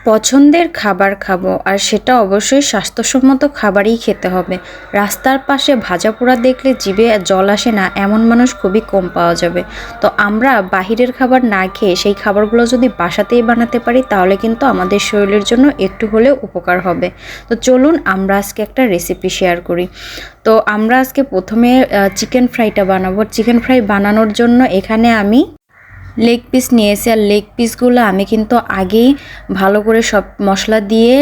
পছন্দের খাবার খাবো আর সেটা অবশ্যই স্বাস্থ্যসম্মত খাবারই খেতে হবে। রাস্তার পাশে ভাজা পোড়া দেখলে জিভে জল আসে না এমন মানুষ খুবই কম পাওয়া যাবে। তো আমরা বাহিরের খাবার না খেয়ে সেই খাবারগুলো যদি বাসাতেই বানাতে পারি তাহলে কিন্তু আমাদের শরীরের জন্য একটু হলেও উপকার হবে। তো চলুন আমরা আজকে একটা রেসিপি শেয়ার করি। তো আমরা আজকে প্রথমে চিকেন ফ্রাইটা বানাবো। চিকেন ফ্রাই বানানোর জন্য এখানে আমি লেগ পিস নিয়েছি, আর লেগ পিসগুলো আমি কিন্তু আগেই ভালো করে সব মশলা দিয়ে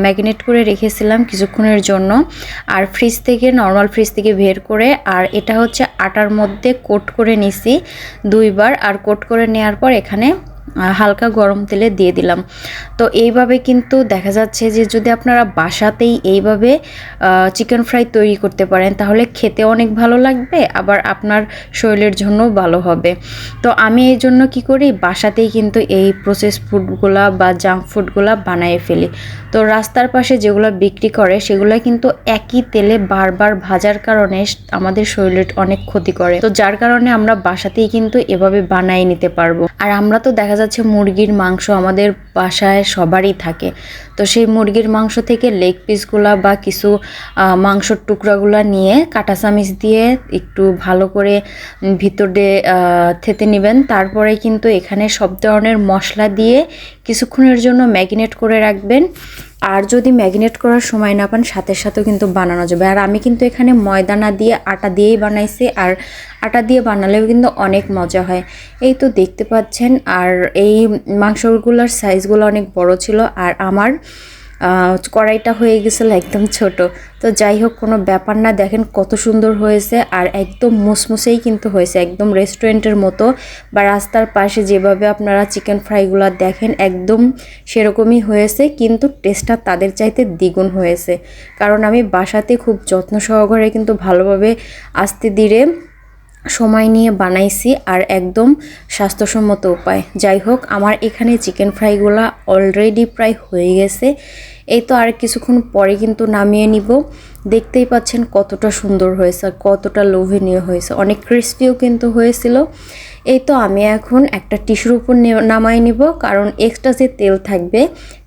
ম্যারিনেট করে রেখেছিলাম কিছুক্ষণের জন্য, আর নর্মাল ফ্রিজ থেকে বের করে, আর এটা হচ্ছে আটার মধ্যে কোট করে নিছি 2বার, আর কোট করে নেওয়ার পর এখানে হালকা গরম তেলে দিয়ে দিলাম। তো এইভাবে কিন্তু দেখা যাচ্ছে যে যদি আপনারা বাসাতেই এইভাবে চিকেন ফ্রাই তৈরি করতে পারেন তাহলে খেতে অনেক ভালো লাগবে, আবার আপনার শরীরের জন্য ভালো হবে। তো আমি এই জন্য কী করি, বাসাতেই কিন্তু এই প্রসেস ফুডগুলা বা জাঙ্ক ফুডগুলা বানিয়ে ফেলি। তো রাস্তার পাশে যেগুলো বিক্রি করে সেগুলো কিন্তু একই তেলে বারবার ভাজার কারণে আমাদের শরীরের অনেক ক্ষতি করে। তো যার কারণে আমরা বাসাতেই কিন্তু এভাবে বানিয়ে নিতে পারবো। আর আমরা তো দেখা যাচ্ছে মুরগির মাংস আমাদের বাসায় সবারই থাকে। তো সেই মুরগির মাংস থেকে লেগ পিসগুলা বা কিছু মাংসর টুকরাগুলা নিয়ে কাঁটা চামিচ দিয়ে একটু ভালো করে ভিতরে থেতে নেবেন। তারপরে কিন্তু এখানে সব ধরনের মশলা দিয়ে কিছুক্ষণের জন্য ম্যারিনেট করে রাখবেন। আর যদি ম্যারিনেট করার সময় না পান সাথে সাথেও কিন্তু বানানো যাবে। আর আমি কিন্তু এখানে ময়দা না দিয়ে আটা দিয়েই বানাইছি, আর আটা দিয়ে বানালেও কিন্তু অনেক মজা হয়। এই তো দেখতে পাচ্ছেন, আর এই মাংসগুলোর সাইজগুলো অনেক বড় ছিল, আর আমার কড়াইটা হয়ে গেছিলো একদম ছোট। তো যাই হোক, কোনো ব্যাপার না, দেখেন কত সুন্দর হয়েছে, আর একদম মুসমুসেই কিন্তু হয়েছে, একদম রেস্টুরেন্টের মতো বা রাস্তার পাশে যেভাবে আপনারা চিকেন ফ্রাইগুলো দেখেন একদম সেরকমই হয়েছে, কিন্তু টেস্টটা তাদের চাইতে দ্বিগুণ হয়েছে। কারণ আমি বাসাতে খুব যত্ন সহকারে কিন্তু ভালোভাবে আস্তে ধীরে সময় নিয়ে বানাইছি, আর একদম স্বাস্থ্যসম্মত উপায়। যাই হোক, আমার এখানে চিকেন ফ্রাইগুলো অলরেডি প্রায় হয়ে গেছে। এই তো আর কিছুক্ষণ পরে কিন্তু নামিয়ে নিব। দেখতেই পাচ্ছেন কতটা সুন্দর হয়েছে আর কতটা লোভনীয় হয়েছে, অনেক ক্রিস্পিও কিন্তু হয়েছিল। এই তো আমি এখন একটা টিস্যুর উপর নামাই নিব, কারণ এক্সট্রা যে তেল থাকবে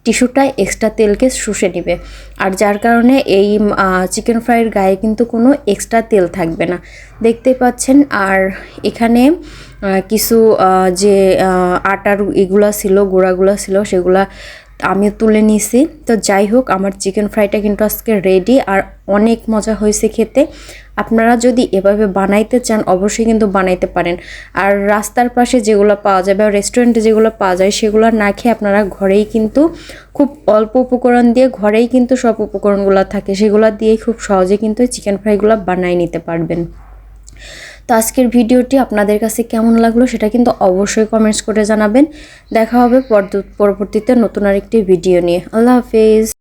টিস্যুটা এক্সট্রা তেলকে শুষে নেবে, আর যার কারণে এই চিকেন ফ্রাইয়ের গায়ে কিন্তু কোনো এক্সট্রা তেল থাকবে না। দেখতে পাচ্ছেন। আর এখানে কিছু যে আটার এগুলা ছিল, গোড়াগুলো ছিল, সেগুলা আমি তুলে নিছি। তো যাই হোক, আমার চিকেন ফ্রাইটা কিন্তু আজকে রেডি, আর অনেক মজা হয়েছে খেতে। আপনারা যদি এভাবে বানাইতে চান অবশ্যই কিন্তু বানাইতে পারেন। আর রাস্তার পাশে যেগুলো পাওয়া যাবে, রেস্টুরেন্টে যেগুলো পাওয়া যায় সেগুলো না খেয়ে আপনারা ঘরেই কিন্তু খুব অল্প উপকরণ দিয়ে, ঘরেই কিন্তু সব উপকরণগুলো থাকে, সেগুলো দিয়েই খুব সহজে কিন্তু চিকেন ফ্রাইগুলো বানিয়ে নিতে পারবেন। তো আজকের ভিডিওটি আপনাদের কাছে কেমন লাগলো সেটা কিন্তু অবশ্যই কমেন্টস করে জানাবেন। দেখা হবে পরবর্তীতে নতুন আরেকটি ভিডিও নিয়ে। আল্লাহ হাফেজ।